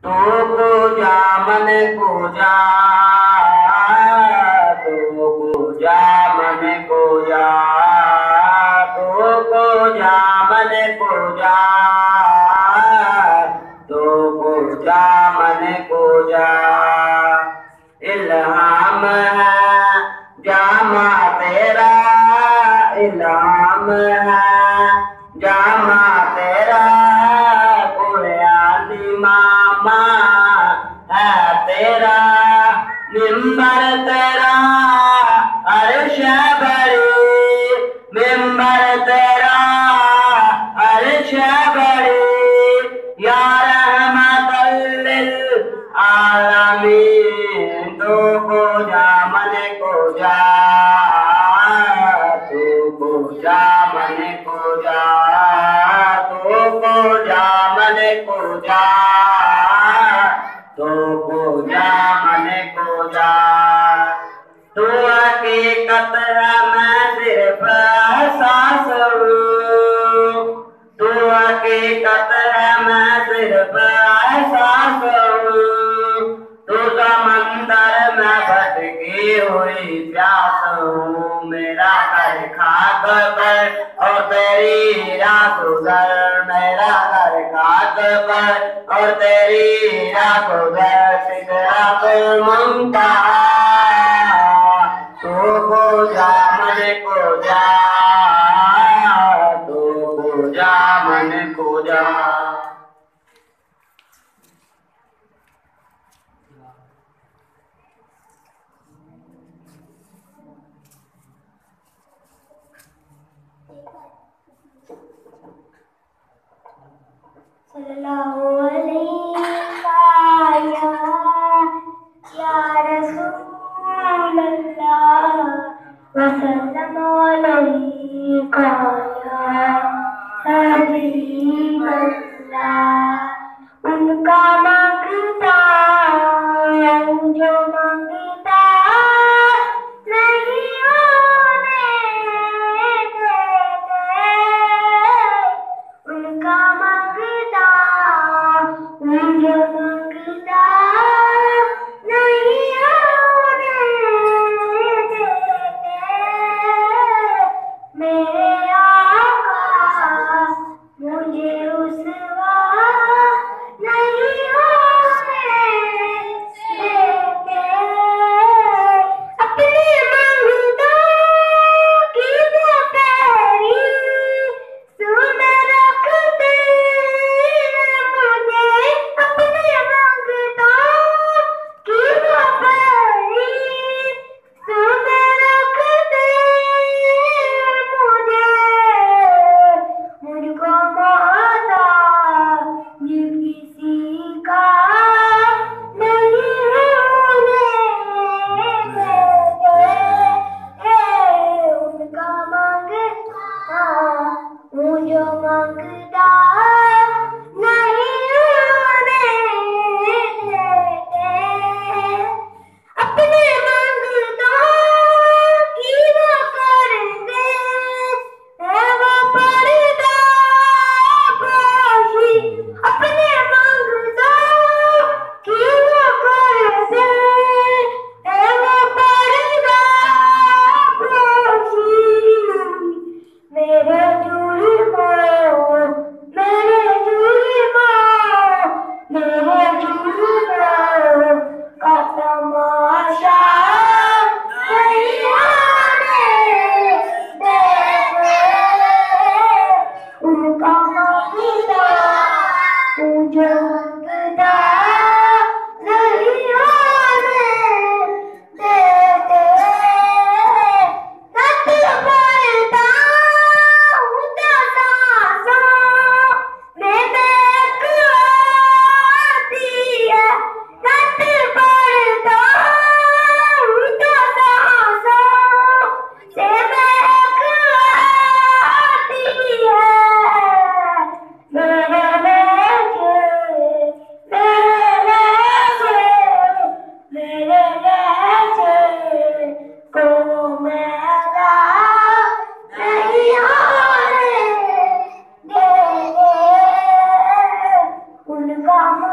तू पूजा मन पूजा, तू पूजा मन पूजा, तू पूजा मन पूजा, तू पूजा मन पूजा। इल्हाम है जामा तेरा, इल्हाम है जामा तेरा, कुरानी मामा है तेरा, मिंबर तेरा अर्श बड़ी, मिंबर तेरा अर्श बड़ी, या रहमतल लिल आलमीन। तू पूजा मन पूजा, तू पूजा मन पूजा, तू पूजा मन पूजा, तू पूजा मन पूजा। तू हकीकत है मैं सिर्फ एहसास हूँ, तू हकीकत है मैं सिर्फ एहसास हूँ, तू समंदर में भटकी हुई प्यास हूँ। मेरा घर खाक पर और तेरी रात उधर, मेरा घर खाक पर और तेरी रात उधर, सिदरत मुंतहा। तू पूजा मन पूजा, तू पूजा मन पूजा। सल्लल्लाहु अलैहि या रसूल अल्लाह वसल्लम अलैका या हबीब अल्लाह। उनका मांगता जो मांगता नहीं होने देते, उनका मांगता जो मांगता नहीं होने देते। मेरे आका मुझे रुसवा नहीं होने देते। अपने मांगता की वो पैरी सुन रखते मुझे, अपने मांगता की वो पैरी सुन रखते मुझे। मुझको मोहताज किसी का नहीं होने देते। उनका मांगता मुझे मांगता नहीं होने देते। अपने मांगता की वो करते है वो पर्दा पोशी, अपने मांगता की वो करते है वो पर्दा पोशी। मेरे जुल्मों, मेरे जुल्मों, मेरे जुल्मों का तमाशा नहीं आने देते। उनका मांगता मुझे मांगता नहीं आने देते। रत भरता हूँ तो सांसों में महक आती है, रत भरता हूँ तो सांसों से महक आती है। मेरे लहजे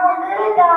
मांगदा